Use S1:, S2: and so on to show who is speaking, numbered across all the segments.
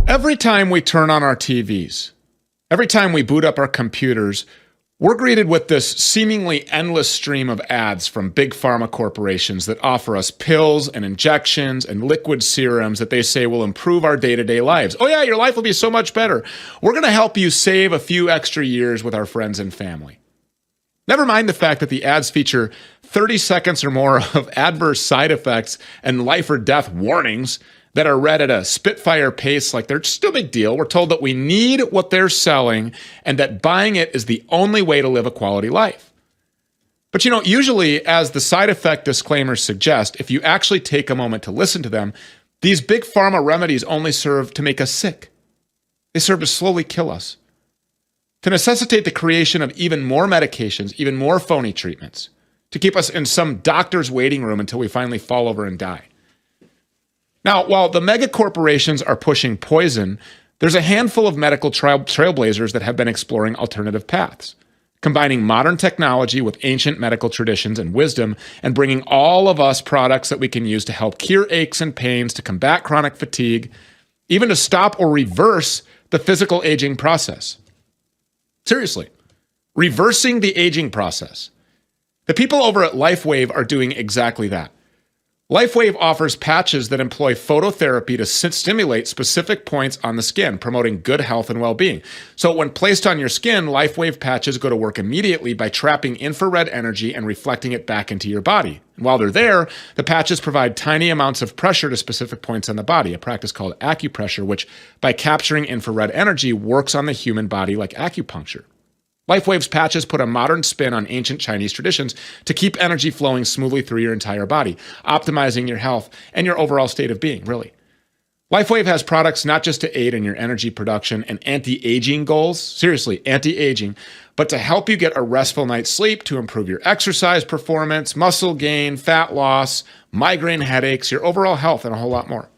S1: Every time we turn on our TVs, every time we boot up our computers, we're greeted with this seemingly endless stream of ads from big pharma corporations that offer us pills and injections and liquid serums that they say will improve our day-to-day lives. Oh yeah, your life will be so much better. We're going to help you save a few extra years with our friends and family. Never mind the fact that the ads feature 30 seconds or more of adverse side effects and life or death warnings that are read at a spitfire pace like they're just no big deal. We're told that we need what they're selling and that buying it is the only way to live a quality life. But usually, as the side effect disclaimers suggest, if you actually take a moment to listen to them, these big pharma remedies only serve to make us sick. They serve to slowly kill us, to necessitate the creation of even more medications, even more phony treatments, to keep us in some doctor's waiting room until we finally fall over and die. Now, while the mega corporations are pushing poison, there's a handful of medical trailblazers that have been exploring alternative paths, combining modern technology with ancient medical traditions and wisdom, and bringing all of us products that we can use to help cure aches and pains, to combat chronic fatigue, even to stop or reverse the physical aging process. Seriously, reversing the aging process. The people over at LifeWave are doing exactly that. LifeWave offers patches that employ phototherapy to stimulate specific points on the skin, promoting good health and well-being. So when placed on your skin, LifeWave patches go to work immediately by trapping infrared energy and reflecting it back into your body. And while they're there, the patches provide tiny amounts of pressure to specific points on the body, a practice called acupressure, which, by capturing infrared energy, works on the human body like acupuncture. LifeWave's patches put a modern spin on ancient Chinese traditions to keep energy flowing smoothly through your entire body, optimizing your health and your overall state of being, really. LifeWave has products not just to aid in your energy production and anti-aging goals, seriously, anti-aging, but to help you get a restful night's sleep, to improve your exercise performance, muscle gain, fat loss, migraine headaches, your overall health, and a whole lot more.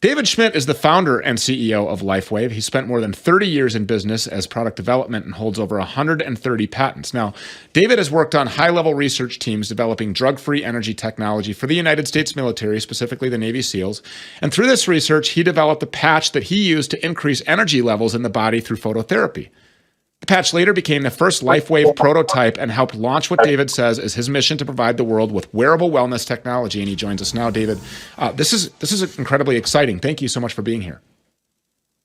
S1: David Schmidt is the founder and CEO of LifeWave. He spent more than 30 years in business as product development and holds over 130 patents. Now, David has worked on high-level research teams developing drug-free energy technology for the United States military, specifically the Navy SEALs. And through this research, he developed a patch that he used to increase energy levels in the body through phototherapy. The patch later became the first LifeWave prototype and helped launch what David says is his mission to provide the world with wearable wellness technology. And he joins us now. David, this is incredibly exciting. Thank you so much for being here.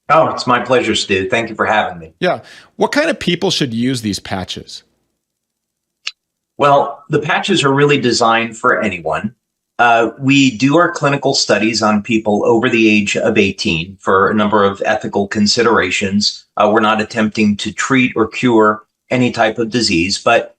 S2: Oh, it's my pleasure, Stu. Thank you for having me.
S1: Yeah. What kind of people should use these patches?
S2: Well, the patches are really designed for anyone. We do our clinical studies on people over the age of 18 for a number of ethical considerations. We're not attempting to treat or cure any type of disease, but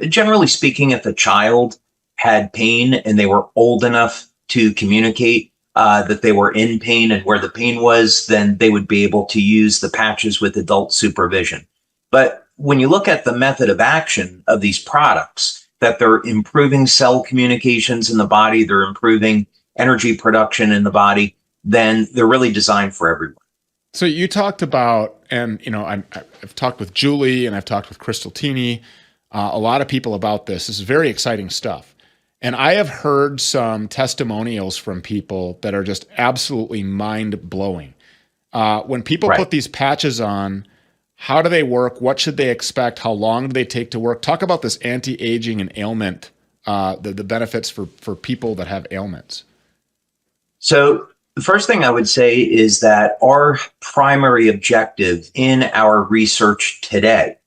S2: generally speaking, if a child had pain and they were old enough to communicate that they were in pain and where the pain was, then they would be able to use the patches with adult supervision. But when you look at the method of action of these products, that they're improving cell communications in the body, they're improving energy production in the body, then they're really designed for everyone.
S1: So you talked about, and I've talked with Julie and I've talked with Crystal Tini, a lot of people about this. This is very exciting stuff. And I have heard some testimonials from people that are just absolutely mind-blowing. When people put these patches on, how do they work? What should they expect? How long do they take to work? Talk about this anti-aging and ailment, the benefits for people that have ailments.
S2: So the first thing I would say is that our primary objective in our research today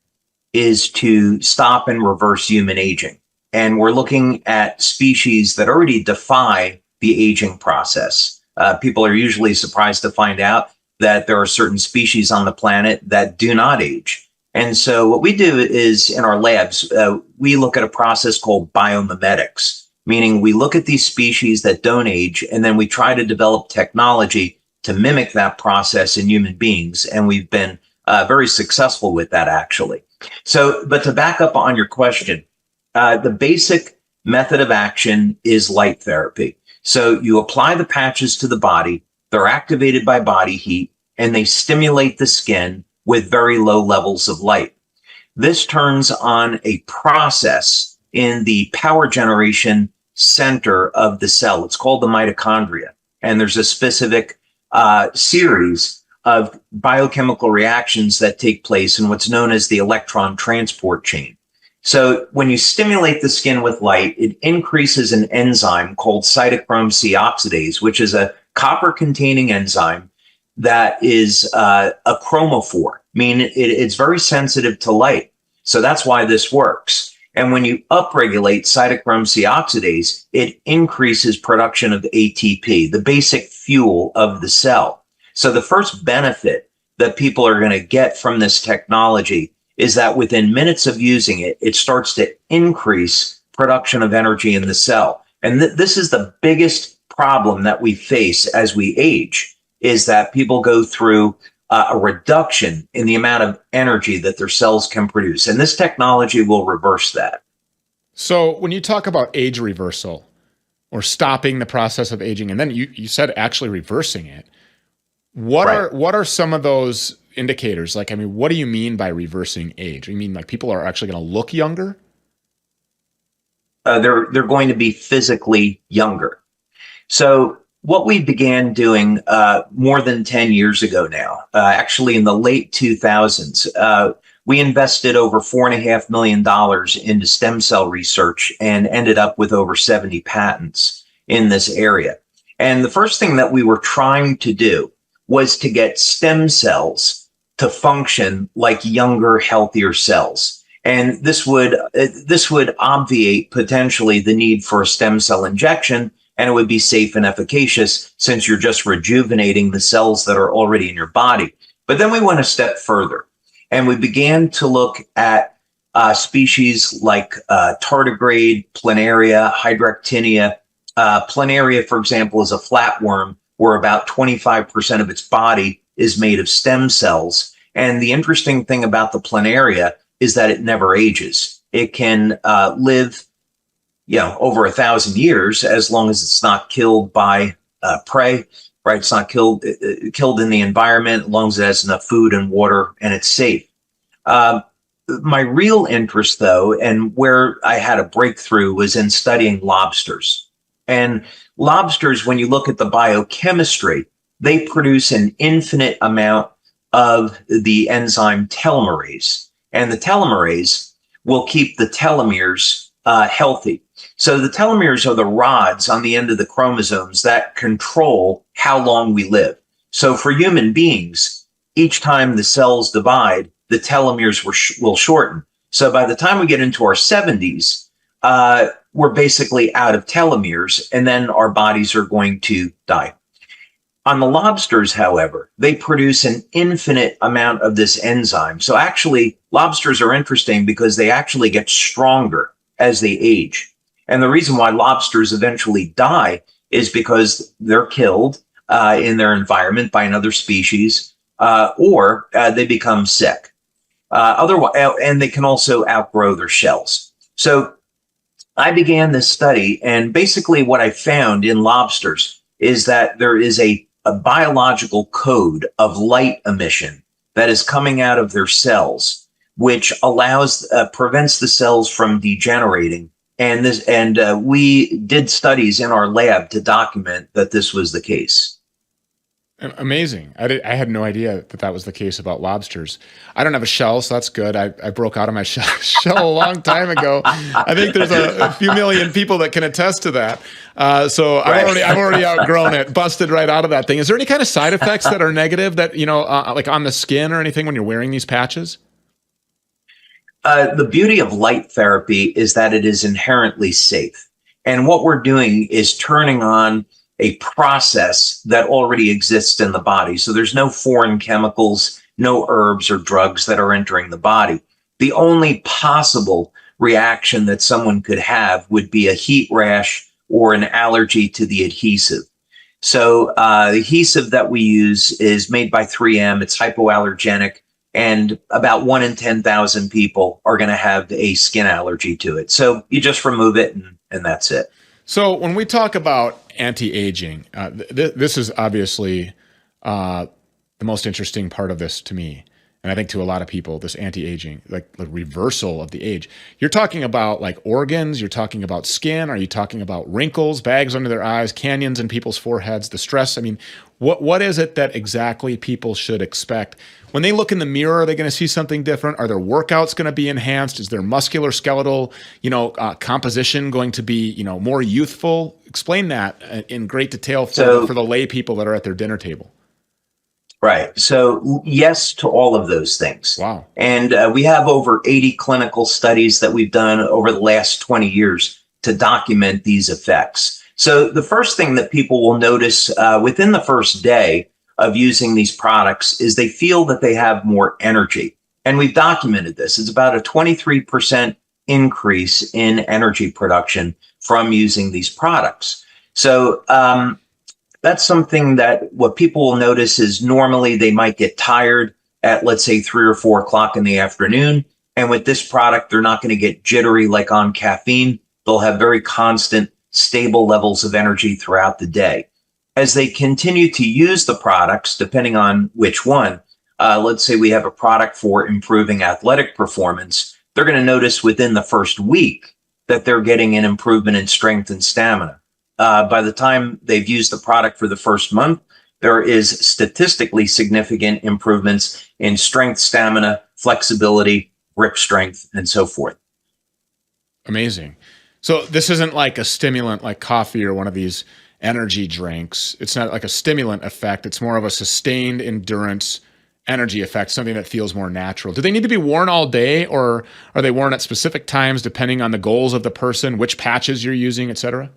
S2: is to stop and reverse human aging. And we're looking at species that already defy the aging process. People are usually surprised to find out that there are certain species on the planet that do not age. And so what we do is in our labs, we look at a process called biomimetics, meaning we look at these species that don't age, and then we try to develop technology to mimic that process in human beings. And we've been very successful with that, actually. So, but to back up on your question, the basic method of action is light therapy. So you apply the patches to the body. They're activated by body heat, and they stimulate the skin with very low levels of light. This turns on a process in the power generation center of the cell. It's called the mitochondria. And there's a specific series of biochemical reactions that take place in what's known as the electron transport chain. So when you stimulate the skin with light, it increases an enzyme called cytochrome C oxidase, which is a copper-containing enzyme that is a chromophore, meaning it's very sensitive to light. So that's why this works. And when you upregulate cytochrome C oxidase, it increases production of ATP, the basic fuel of the cell. So the first benefit that people are going to get from this technology is that within minutes of using it, it starts to increase production of energy in the cell. And this is the biggest problem that we face as we age, is that people go through a reduction in the amount of energy that their cells can produce. And this technology will reverse that.
S1: So when you talk about age reversal or stopping the process of aging, and then you said actually reversing it, what are some of those indicators? Like, I mean, what do you mean by reversing age? You mean like people are actually going to look younger?
S2: They're going to be physically younger. So what we began doing more than 10 years ago now, actually in the late 2000s, we invested over $4.5 million into stem cell research and ended up with over 70 patents in this area. And the first thing that we were trying to do was to get stem cells to function like younger, healthier cells. And this would obviate potentially the need for a stem cell injection, and it would be safe and efficacious since you're just rejuvenating the cells that are already in your body. But then we went a step further, and we began to look at species like tardigrade, planaria, hydractinia. Planaria, for example, is a flatworm where about 25% of its body is made of stem cells. And the interesting thing about the planaria is that it never ages. It can live, over 1,000 years as long as it's not killed by prey, right? It's not killed in the environment, as long as it has enough food and water and it's safe. My real interest, though, and where I had a breakthrough, was in studying lobsters. And lobsters, when you look at the biochemistry, they produce an infinite amount of the enzyme telomerase. And the telomerase will keep the telomeres healthy. So the telomeres are the rods on the end of the chromosomes that control how long we live. So for human beings, each time the cells divide, the telomeres will shorten. So by the time we get into our 70s, we're basically out of telomeres, and then our bodies are going to die. On the lobsters, however, they produce an infinite amount of this enzyme. So actually, lobsters are interesting because they actually get stronger as they age. And the reason why lobsters eventually die is because they're killed in their environment by another species, or they become sick. Otherwise, and they can also outgrow their shells. So I began this study, and basically what I found in lobsters is that there is a biological code of light emission that is coming out of their cells, which prevents the cells from degenerating. And we did studies in our lab to document that this was the case.
S1: Amazing. I had no idea that was the case about lobsters. I don't have a shell, so that's good. I broke out of my shell a long time ago. I think there's a few million people that can attest to that. So I've already outgrown it, busted right out of that thing. Is there any kind of side effects that are negative that, like on the skin or anything when you're wearing these patches?
S2: The beauty of light therapy is that it is inherently safe. And what we're doing is turning on a process that already exists in the body. So there's no foreign chemicals, no herbs or drugs that are entering the body. The only possible reaction that someone could have would be a heat rash or an allergy to the adhesive. So the adhesive that we use is made by 3M. It's hypoallergenic, and about 1 in 10,000 people are going to have a skin allergy to it. So you just remove it and that's it.
S1: So when we talk about anti-aging, this is obviously the most interesting part of this to me. And I think to a lot of people, this anti-aging, like the reversal of the age, you're talking about like organs, you're talking about skin. Are you talking about wrinkles, bags under their eyes, canyons in people's foreheads, the stress? I mean, what is it that exactly people should expect? When they look in the mirror, are they going to see something different? Are their workouts going to be enhanced? Is their muscular skeletal, composition going to be, more youthful? Explain that in great detail for the lay people that are at their dinner table.
S2: Right. So yes to all of those things.
S1: Wow.
S2: And we have over 80 clinical studies that we've done over the last 20 years to document these effects. So the first thing that people will notice within the first day of using these products is they feel that they have more energy. And we've documented this. It's about a 23% increase in energy production from using these products. So that's something that what people will notice is normally they might get tired at, let's say, 3 or 4 o'clock in the afternoon. And with this product, they're not going to get jittery like on caffeine. They'll have very constant, stable levels of energy throughout the day. As they continue to use the products, depending on which one, let's say we have a product for improving athletic performance, they're going to notice within the first week that they're getting an improvement in strength and stamina. By the time they've used the product for the first month, there is statistically significant improvements in strength, stamina, flexibility, grip strength, and so forth.
S1: Amazing. So this isn't like a stimulant like coffee or one of these energy drinks. It's not like a stimulant effect. It's more of a sustained endurance energy effect, something that feels more natural. Do they need to be worn all day, or are they worn at specific times depending on the goals of the person, which patches you're using, et cetera?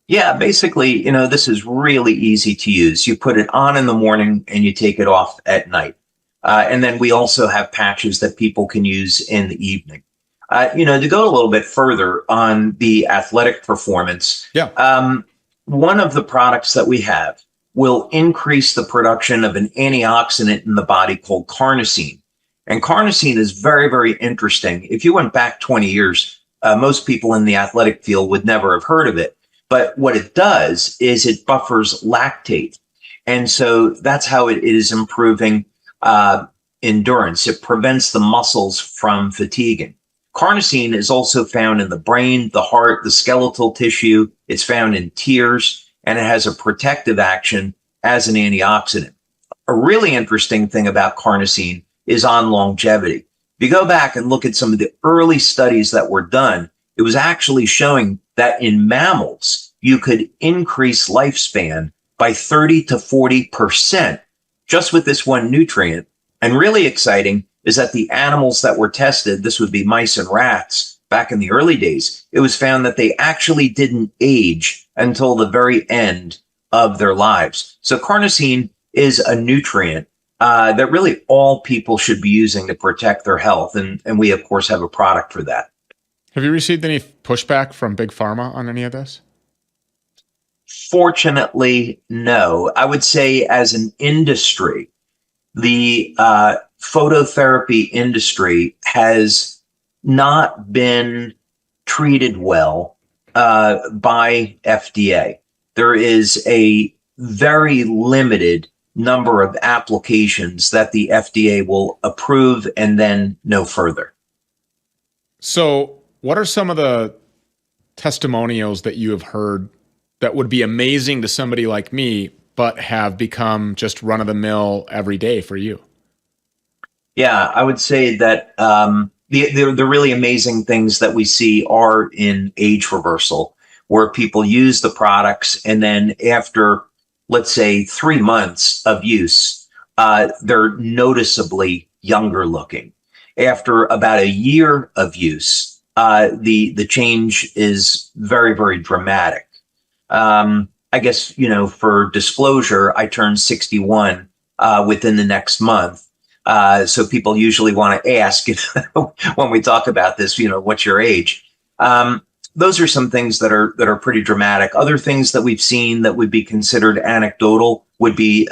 S2: Yeah, basically, this is really easy to use. You put it on in the morning and you take it off at night. And then we also have patches that people can use in the evening. To go a little bit further on the athletic performance, one of the products that we have will increase the production of an antioxidant in the body called carnosine. And carnosine is very, very interesting. If you went back 20 years, most people in the athletic field would never have heard of it. But what it does is it buffers lactate. And so that's how it is improving endurance. It prevents the muscles from fatiguing. Carnosine is also found in the brain, the heart, the skeletal tissue. It's found in tears, and it has a protective action as an antioxidant. A really interesting thing about carnosine is on longevity. If you go back and look at some of the early studies that were done, it was actually showing that in mammals, you could increase lifespan by 30 to 40% just with this one nutrient. And really exciting is that the animals that were tested, this would be mice and rats, back in the early days, it was found that they actually didn't age until the very end of their lives. So carnosine is a nutrient that really all people should be using to protect their health. And we, of course, have a product for that.
S1: Have you received any pushback from Big Pharma on any of this?
S2: Fortunately, no. I would say as an industry, the phototherapy industry has not been treated well by FDA. There is a very limited number of applications that the FDA will approve and then no further.
S1: So what are some of the testimonials that you have heard that would be amazing to somebody like me, but have become just run of the mill every day for you?
S2: Yeah, I would say that the really amazing things that we see are in age reversal, where people use the products and then after, let's say, 3 months of use, they're noticeably younger looking. After about a year of use, the change is very, very dramatic. I guess, for disclosure, I turned 61 within the next month. So people usually want to ask when we talk about this, what's your age? Those are some things that are pretty dramatic. Other things that we've seen that would be considered anecdotal would be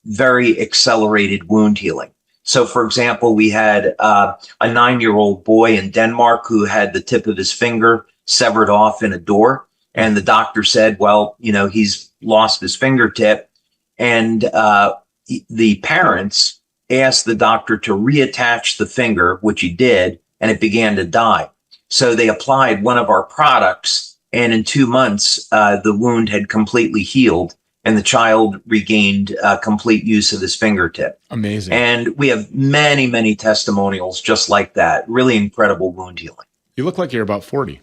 S2: very accelerated wound healing. So, for example, we had a 9-year-old boy in Denmark who had the tip of his finger severed off in a door. And the doctor said, well, he's lost his fingertip. And the parents asked the doctor to reattach the finger, which he did, and it began to die. So they applied one of our products, and in 2 months, the wound had completely healed, and the child regained complete use of his fingertip.
S1: Amazing.
S2: And we have many, many testimonials just like that. Really incredible wound healing.
S1: You look like you're about 40.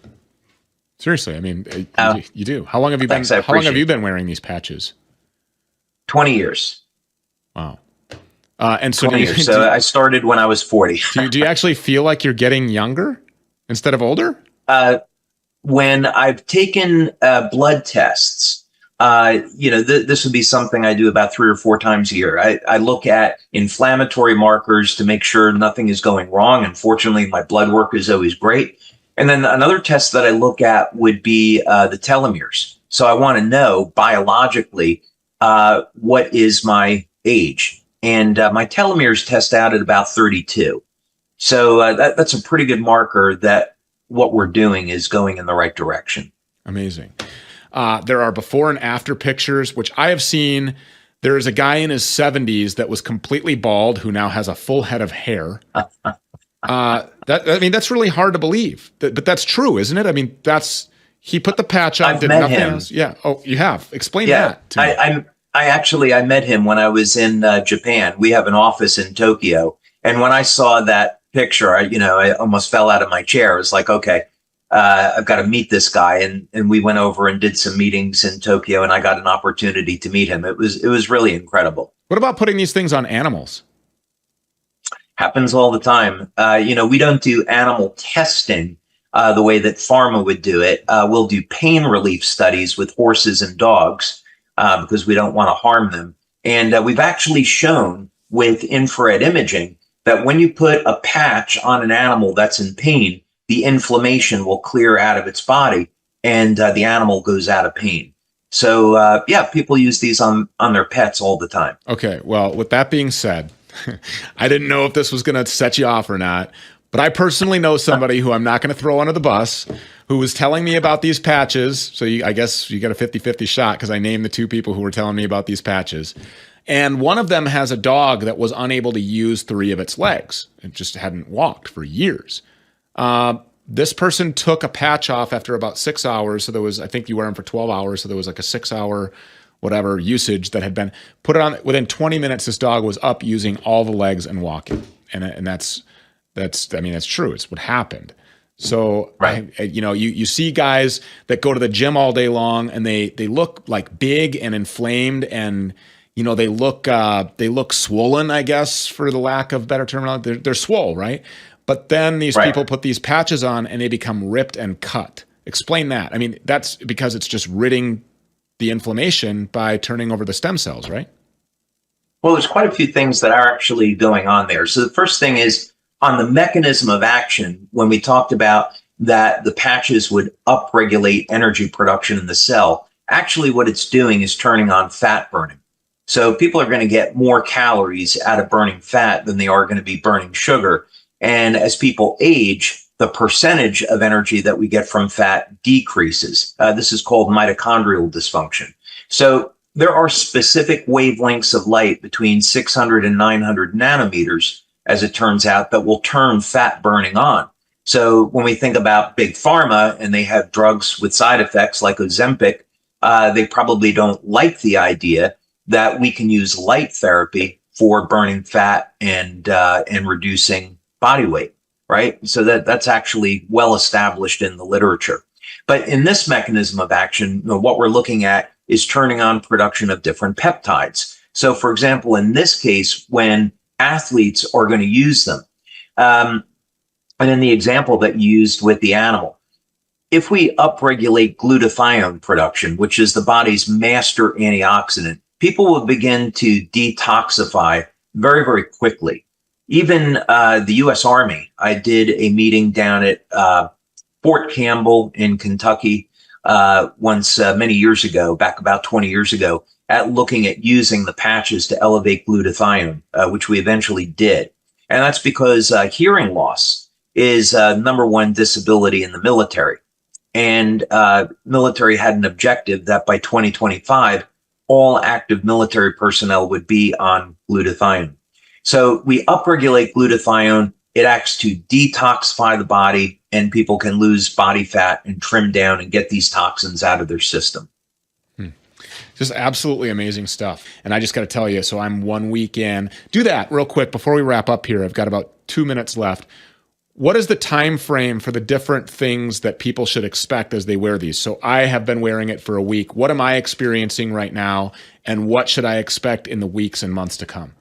S1: Seriously, I mean, you do. How long have you been?
S2: Thanks,
S1: How long have you been wearing these patches?
S2: 20 years.
S1: Wow. And so,
S2: 20 years. So I started when I was 40.
S1: do you actually feel like you're getting younger instead of older?
S2: When I've taken blood tests, this would be something I do about 3 or 4 times a year. I look at inflammatory markers to make sure nothing is going wrong. Unfortunately, my blood work is always great. And then another test that I look at would be the telomeres. So I want to know biologically what is my age. And my telomeres test out at about 32. So that's a pretty good marker that what we're doing is going in the right direction.
S1: Amazing. There are before and after pictures, which I have seen. There is a guy in his 70s that was completely bald who now has a full head of hair. That's really hard to believe, but that's true, isn't it? I mean, he put the patch on, did nothing else. Yeah. Oh, you have. Explain that to me.
S2: I met him when I was in Japan. We have an office in Tokyo. And when I saw that picture, I almost fell out of my chair. It was like, okay, I've got to meet this guy. And we went over and did some meetings in Tokyo, and I got an opportunity to meet him. It was really incredible.
S1: What about putting these things on animals?
S2: Happens all the time. We don't do animal testing the way that pharma would do it. We'll do pain relief studies with horses and dogs because we don't want to harm them. And we've actually shown with infrared imaging that when you put a patch on an animal that's in pain, the inflammation will clear out of its body and the animal goes out of pain. So, people use these on their pets all the time.
S1: Okay. Well, with that being said, I didn't know if this was going to set you off or not, but I personally know somebody who I'm not going to throw under the bus who was telling me about these patches. So I guess you got a 50-50 shot because I named the 2 people who were telling me about these patches. And one of them has a dog that was unable to use 3 of its legs. It just hadn't walked for years. This person took a patch off after about 6 hours. So I think you wear them for 12 hours. So there was like a 6-hour whatever usage that had been put it on. Within 20 minutes, this dog was up using all the legs and walking. And that's true. It's what happened. So,
S2: right.
S1: You see guys that go to the gym all day long and they look like big and inflamed and, they look swollen, I guess, for the lack of better terminology. They're swole, right? But then these people put these patches on and they become ripped and cut. Explain that. I mean, that's because it's just ridding the inflammation by turning over the stem cells, right?
S2: Well, there's quite a few things that are actually going on there. So the first thing is on the mechanism of action, when we talked about that the patches would upregulate energy production in the cell, actually what it's doing is turning on fat burning. So people are going to get more calories out of burning fat than they are going to be burning sugar. And as people age, the percentage of energy that we get from fat decreases. This is called mitochondrial dysfunction. So there are specific wavelengths of light between 600 and 900 nanometers, as it turns out, that will turn fat burning on. So when we think about Big Pharma and they have drugs with side effects like Ozempic, they probably don't like the idea that we can use light therapy for burning fat and reducing body weight. Right. So that's actually well established in the literature. But in this mechanism of action, what we're looking at is turning on production of different peptides. So, for example, in this case, when athletes are going to use them, and in the example that you used with the animal, if we upregulate glutathione production, which is the body's master antioxidant, people will begin to detoxify very, very quickly. Even the U.S. Army, I did a meeting down at Fort Campbell in Kentucky once many years ago, back about 20 years ago, at looking at using the patches to elevate glutathione, which we eventually did. And that's because hearing loss is number one disability in the military. And military had an objective that by 2025, all active military personnel would be on glutathione. So we upregulate glutathione. It acts to detoxify the body, and people can lose body fat and trim down and get these toxins out of their system.
S1: Just absolutely amazing stuff. And I just got to tell you, so I'm 1 week in. Do that real quick before we wrap up here. I've got about 2 minutes left. What is the time frame for the different things that people should expect as they wear these? So I have been wearing it for a week. What am I experiencing right now? And what should I expect in the weeks and months to come?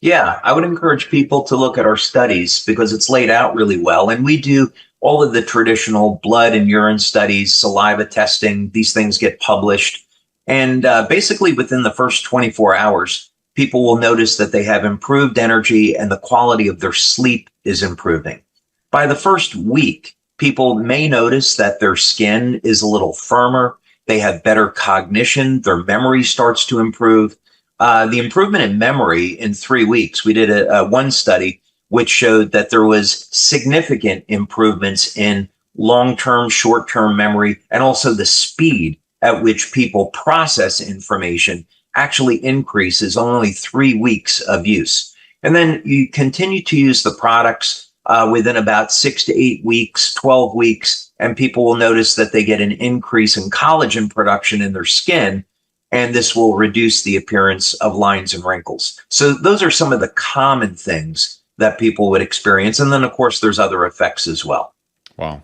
S2: Yeah, I would encourage people to look at our studies because it's laid out really well. And we do all of the traditional blood and urine studies, saliva testing. These things get published. And basically within the first 24 hours, people will notice that they have improved energy and the quality of their sleep is improving. By the first week, people may notice that their skin is a little firmer. They have better cognition. Their memory starts to improve. The improvement in memory in 3 weeks, we did one study which showed that there was significant improvements in long-term, short-term memory, and also the speed at which people process information actually increases on only 3 weeks of use. And then you continue to use the products within about 6 to 8 weeks, 12 weeks, and people will notice that they get an increase in collagen production in their skin, and this will reduce the appearance of lines and wrinkles. So those are some of the common things that people would experience. And then, of course, there's other effects as well.
S1: Wow.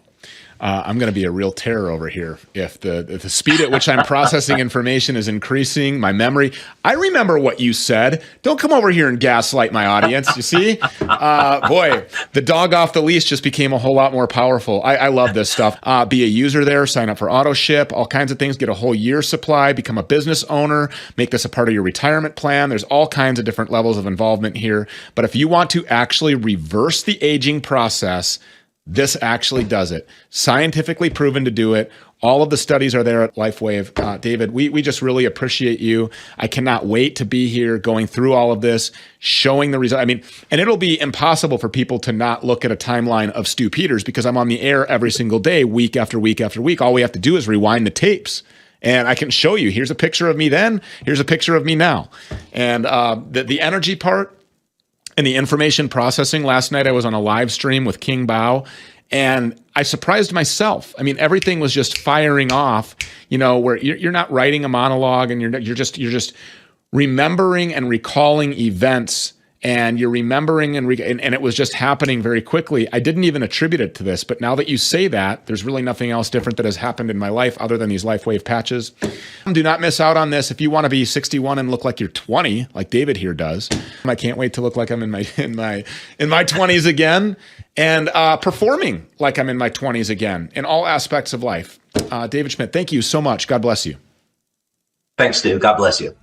S1: I'm going to be a real terror over here. If the speed at which I'm processing information is increasing, my memory. I remember what you said. Don't come over here and gaslight my audience. You see? Boy, the dog off the leash just became a whole lot more powerful. I love this stuff. Be a user there, sign up for auto ship, all kinds of things, get a whole year's supply, become a business owner, make this a part of your retirement plan. There's all kinds of different levels of involvement here. But if you want to actually reverse the aging process, this actually does it. Scientifically proven to do it. All of the studies are there at LifeWave. David, we just really appreciate you. I cannot wait to be here going through all of this, showing the result. I mean, and it'll be impossible for people to not look at a timeline of Stu Peters because I'm on the air every single day, week after week after week. All we have to do is rewind the tapes. And I can show you, here's a picture of me then, here's a picture of me now. And the energy part, and the information processing, last night I was on a live stream with King Bao, and I surprised myself. I mean, everything was just firing off, you know, where you're not writing a monologue and you're just remembering and recalling events, and you're remembering and it was just happening very quickly. I didn't even attribute it to this, but now that you say that, there's really nothing else different that has happened in my life other than these LifeWave patches. Do not miss out on this if you want to be 61 and look like you're 20, like David here does. I can't wait to look like I'm in my 20s again, and performing like I'm in my 20s again in all aspects of life. David Schmidt, thank you so much. God bless you.
S2: Thanks, Stu. God bless you.